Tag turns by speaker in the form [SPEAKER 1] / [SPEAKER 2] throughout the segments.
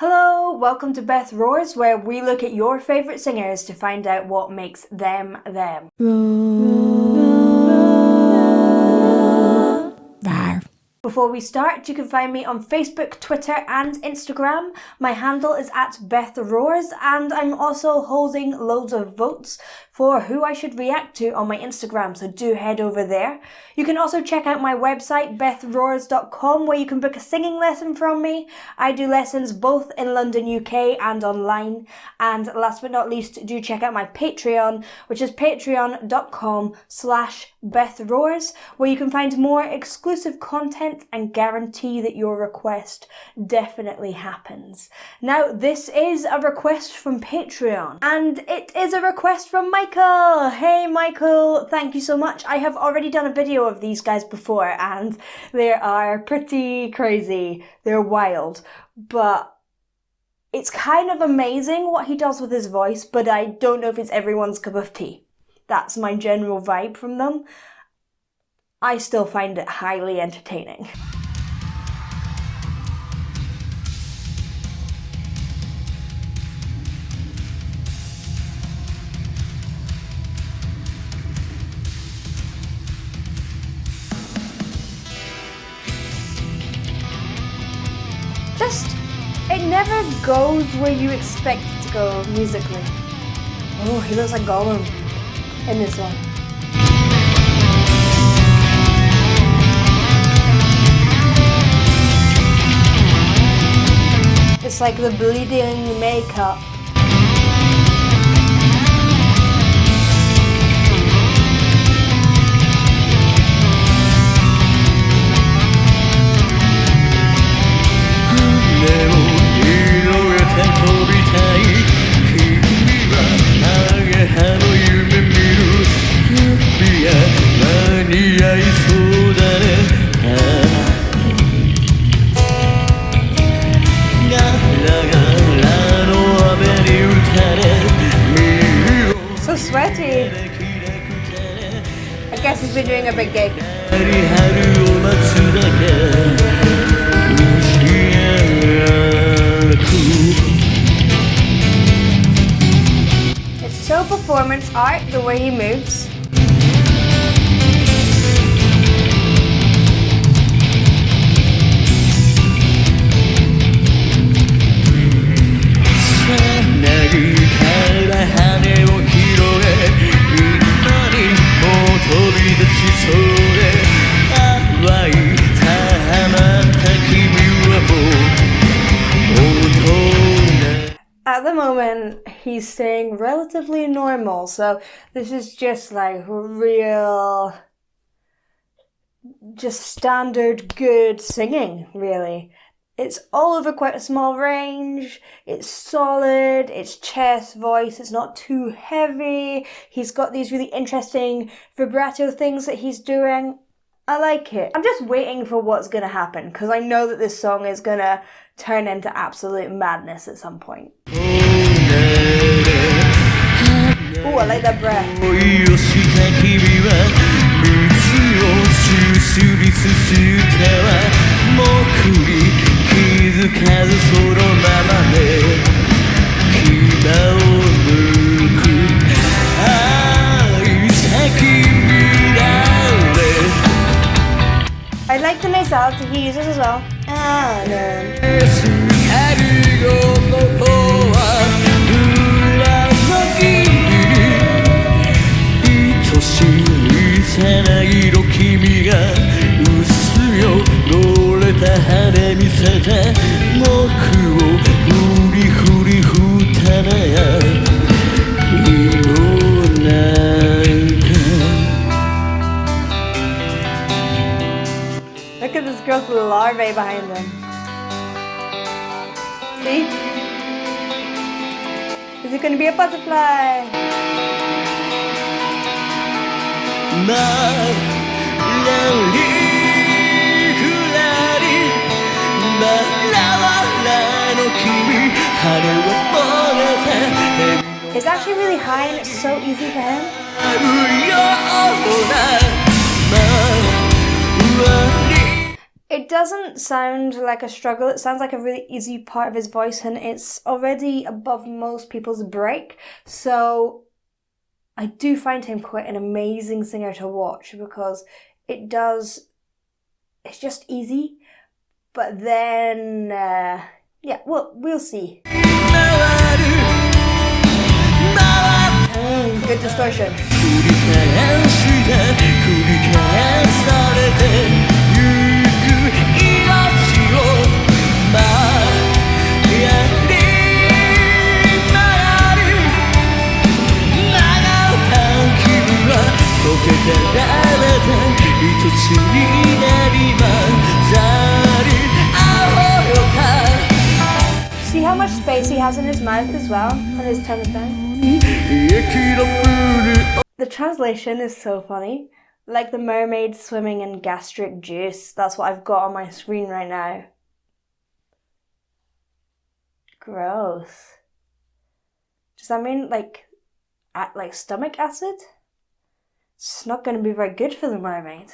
[SPEAKER 1] Hello, welcome to Beth Roars, where we look at your favourite singers to find out what makes them them. Before we start, you can find me on Facebook, Twitter and Instagram. My handle is @BethRoars, and I'm also holding loads of votes for who I should react to on my Instagram, so do head over there. You can also check out my website, bethroars.com, where you can book a singing lesson from me. I do lessons both in London, UK and online. And last but not least, do check out my Patreon, which is patreon.com/BethRoars, where you can find more exclusive content and guarantee that your request definitely happens. Now, this is a request from Patreon, and it is a request from Michael. Hey Michael, thank you so much. I have already done a video of these guys before, and they are pretty crazy. They're wild, but it's kind of amazing what he does with his voice, but I don't know if it's everyone's cup of tea. That's my general vibe from them. I still find it highly entertaining. It never goes where you expect it to go musically. Oh, he looks like Gollum in this one. It's like the bleeding makeup. So sweaty. I guess he's been doing a big gig. It's so performance art, the way he moves. At the moment, he's staying relatively normal, so this is just like real, just standard good singing, really. It's all over quite a small range, it's solid, it's chest voice, it's not too heavy, he's got these really interesting vibrato things that he's doing. I like it. I'm just waiting for what's gonna happen, because I know that this song is gonna turn into absolute madness at some point. Ooh, I like that breath. I like the nasality he uses as well. Look at this girl's larvae behind him. See? Is it going to be a butterfly? It's actually really high and it's so easy for him. It doesn't sound like a struggle. It sounds like a really easy part of his voice, and it's already above most people's break. So I do find him quite an amazing singer to watch, because it's just easy. But then, yeah, we'll see. Good distortion. See how much space he has in his mouth as well, and his tongue is down? The translation is so funny. Like the mermaid swimming in gastric juice. That's what I've got on my screen right now. Gross. Does that mean like stomach acid? It's not going to be very good for the mermaid.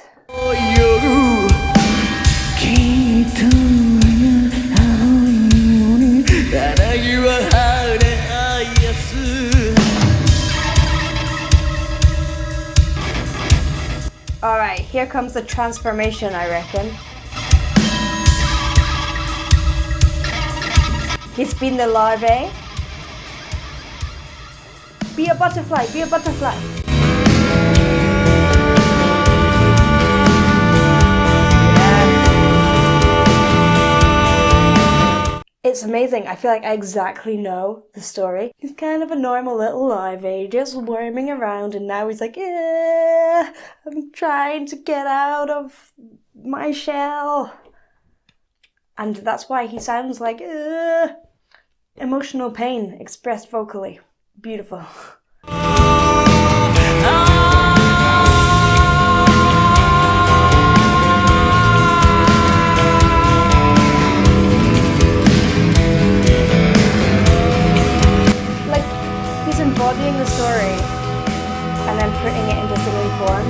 [SPEAKER 1] Alright, here comes the transformation, I reckon. He's been the larvae. Be a butterfly, be a butterfly. It's amazing. I feel like I exactly know the story. He's kind of a normal little larvae, just worming around, and now he's like, I'm trying to get out of my shell. And that's why he sounds like emotional pain expressed vocally. Beautiful. Embodying the story and then putting it into singing form.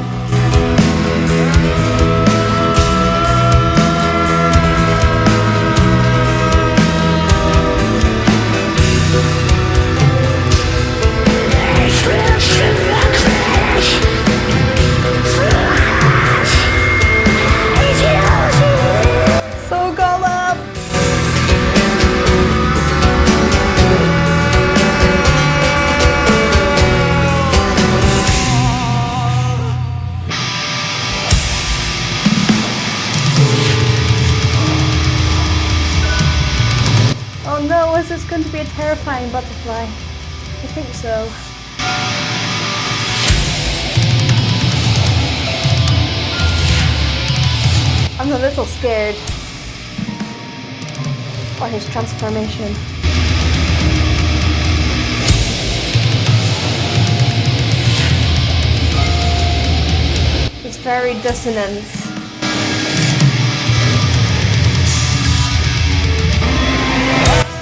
[SPEAKER 1] So Gollum! Oh no, is this going to be a terrifying butterfly? I think so. I'm a little scared by his transformation. It's very dissonant.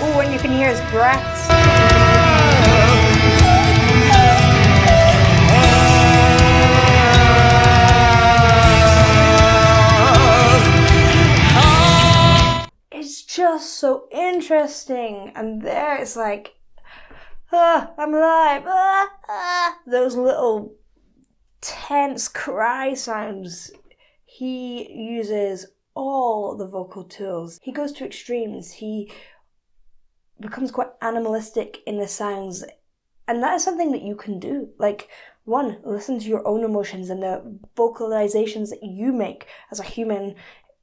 [SPEAKER 1] Oh, and you can hear his breaths. It's just so interesting. And there it's like, I'm alive. Those little tense cry sounds. He uses all the vocal tools. He goes to extremes. He becomes quite animalistic in the sounds, and that is something that you can do. Like, one, listen to your own emotions and the vocalizations that you make as a human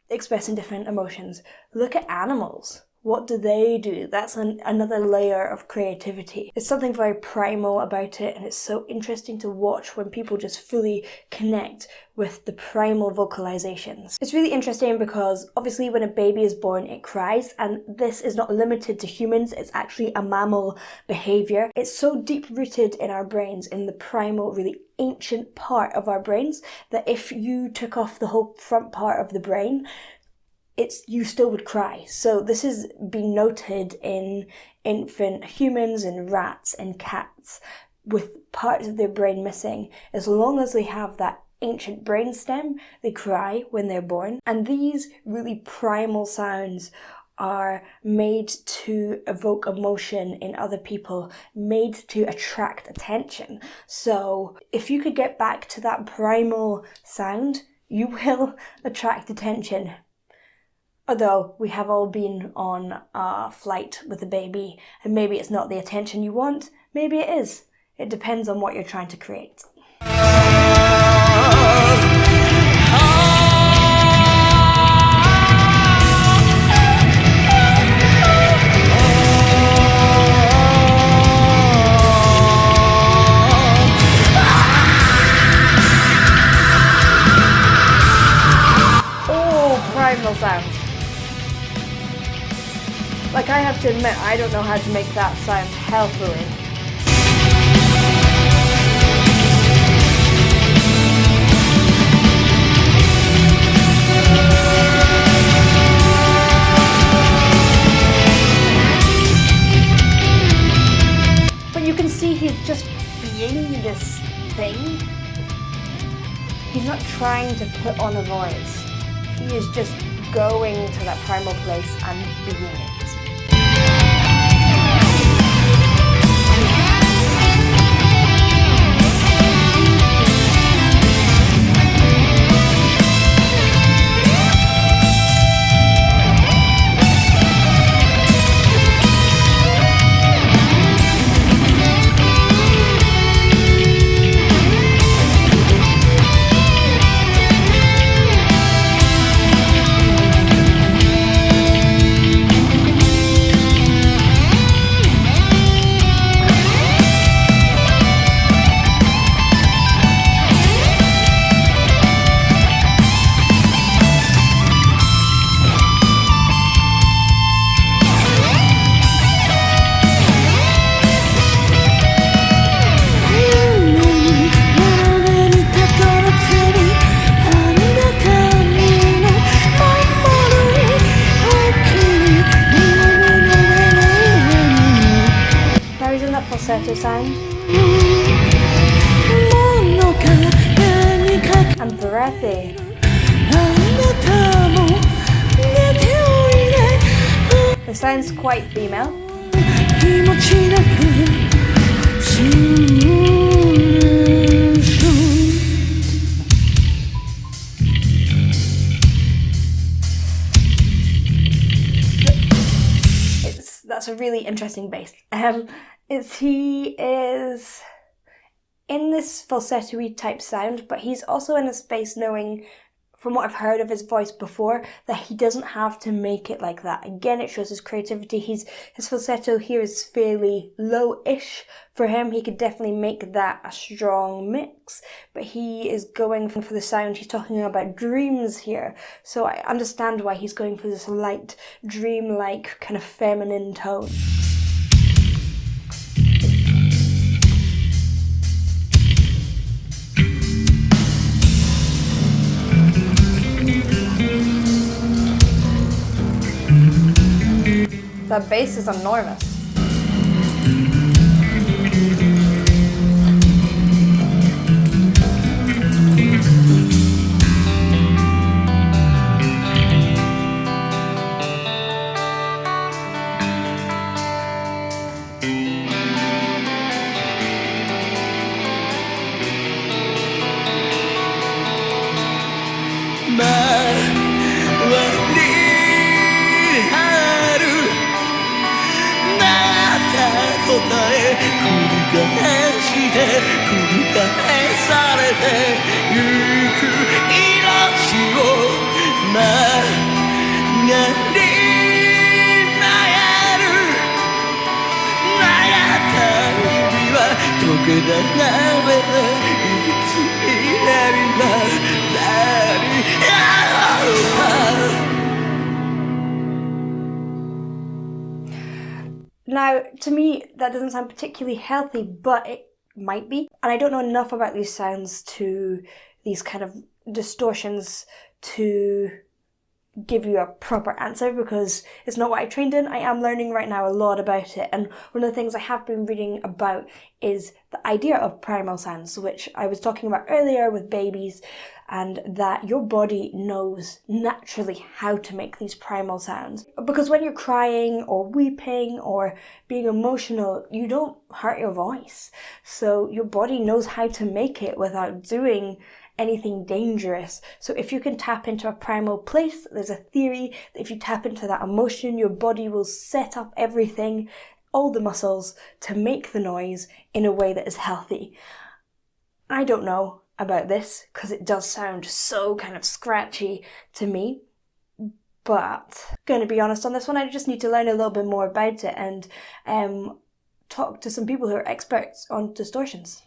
[SPEAKER 1] expressing different emotions. Look at animals. What do they do? That's another layer of creativity. There's something very primal about it, and it's so interesting to watch when people just fully connect with the primal vocalizations. It's really interesting because obviously when a baby is born, it cries, and this is not limited to humans. It's actually a mammal behavior. It's so deep rooted in our brains, in the primal, really ancient part of our brains, that if you took off the whole front part of the brain, you still would cry. So this has been noted in infant humans and rats and cats with parts of their brain missing. As long as they have that ancient brainstem. They cry when they're born. And these really primal sounds are made to evoke emotion in other people, made to attract attention. So if you could get back to that primal sound, you will attract attention. Although we have all been on a flight with a baby, and maybe it's not the attention you want, maybe it is. It depends on what you're trying to create. Primal sounds. Like, I have to admit, I don't know how to make that sound healthily. But you can see he's just being this thing. He's not trying to put on a voice. He is just going to that primal place and being it. Falsetto sound and breathy. It sounds quite female. That's a really interesting bass. He is in this falsetto-y type sound, but he's also in a space knowing, from what I've heard of his voice before, that he doesn't have to make it like that. Again, it shows his creativity. His falsetto here is fairly low-ish for him. He could definitely make that a strong mix, but he is going for the sound. He's talking about dreams here, so I understand why he's going for this light, dream-like, kind of feminine tone. That bass is enormous. Now, to me, that doesn't sound particularly healthy, but it might be. And I don't know enough about these sounds, to these kind of distortions, to give you a proper answer because it's not what I trained in. I am learning right now a lot about it, and one of the things I have been reading about is the idea of primal sounds, which I was talking about earlier with babies, and that your body knows naturally how to make these primal sounds. Because when you're crying or weeping or being emotional, you don't hurt your voice. So your body knows how to make it without doing anything dangerous. So if you can tap into a primal place, there's a theory that if you tap into that emotion, your body will set up everything, all the muscles, to make the noise in a way that is healthy. I don't know about this because it does sound so kind of scratchy to me, but going to be honest on this one, I just need to learn a little bit more about it and talk to some people who are experts on distortions.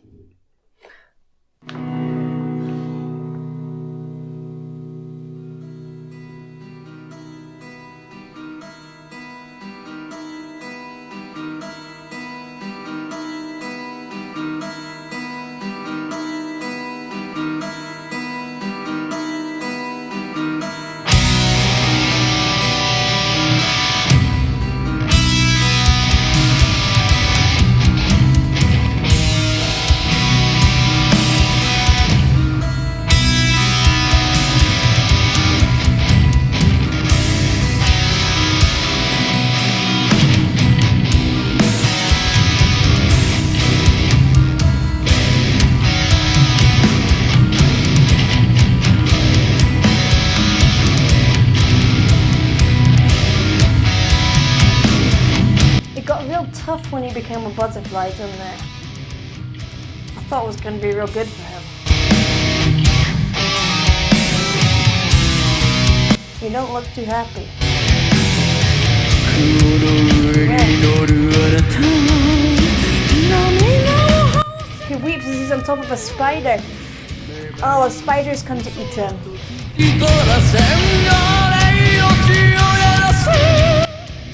[SPEAKER 1] Tough when he became a butterfly, didn't it? I thought it was going to be real good for him. You don't look too happy. He weeps as he's on top of a spider. Oh, a spider's come to eat him.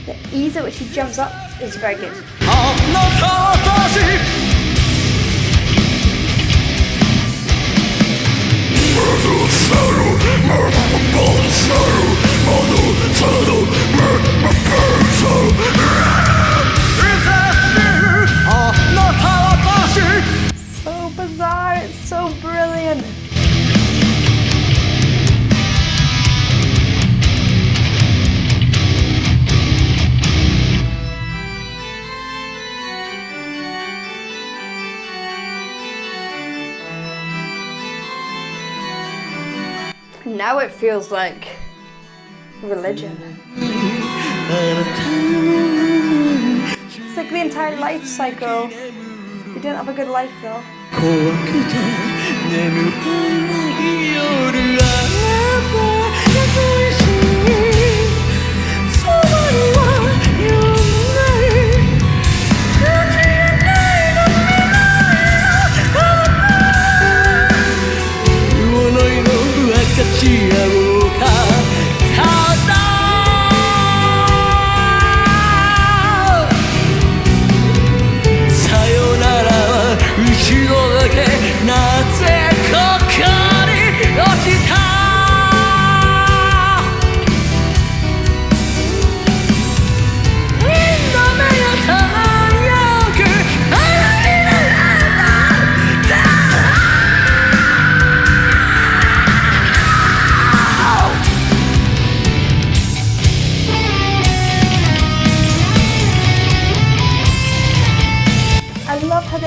[SPEAKER 1] The ease at which he jumps up is very good. So bizarre, it's so brilliant. Now it feels like religion. It's like the entire life cycle. He didn't have a good life though.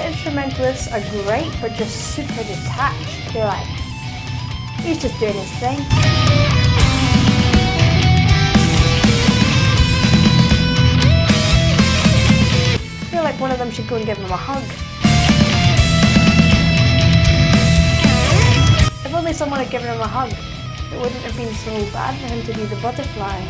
[SPEAKER 1] Instrumentalists are great, but just super detached. They're like, he's just doing his thing. I feel like one of them should go and give him a hug. If only someone had given him a hug, it wouldn't have been so bad for him to be the butterfly.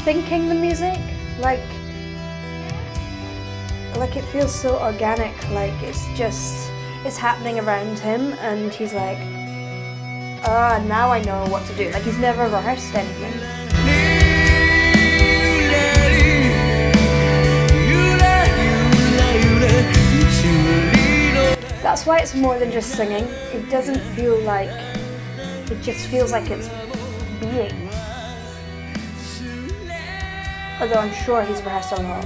[SPEAKER 1] thinking the music. Like it feels so organic, like it's happening around him and he's like, now I know what to do. Like he's never rehearsed anything. That's why it's more than just singing. It doesn't feel like, it just feels like it's being. Although I'm sure he's rehearsed a lot.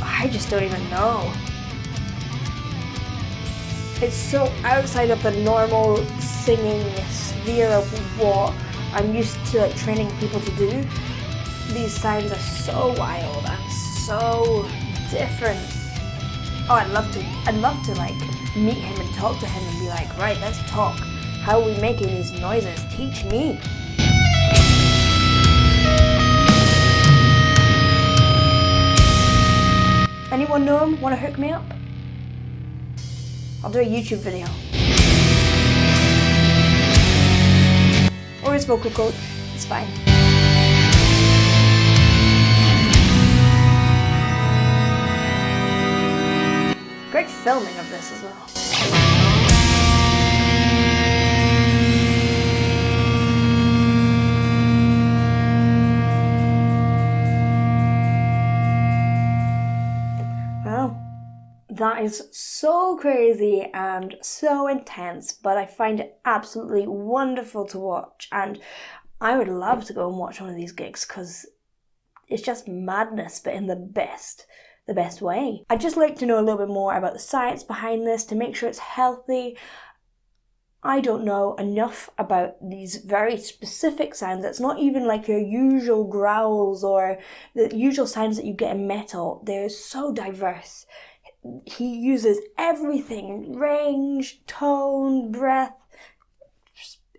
[SPEAKER 1] I just don't even know. It's so outside of the normal singing sphere of what I'm used to like training people to do. These sounds are so wild and so different. Oh, I'd love to like meet him and talk to him and be like, right, let's talk. How are we making these noises? Teach me. Anyone know him? Want to hook me up? I'll do a YouTube video. Or his vocal coach. It's fine. Great filming of this as well. Well, that is so crazy and so intense, but I find it absolutely wonderful to watch, and I would love to go and watch one of these gigs because it's just madness, but in the best way. I'd just like to know a little bit more about the science behind this to make sure it's healthy. I don't know enough about these very specific sounds. It's not even like your usual growls or the usual sounds that you get in metal. They're so diverse. He uses everything, range, tone, breath.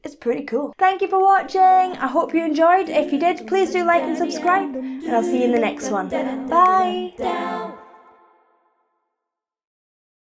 [SPEAKER 1] It's pretty cool. Thank you for watching. I hope you enjoyed. If you did, please do like and subscribe. And I'll see you in the next one. Bye.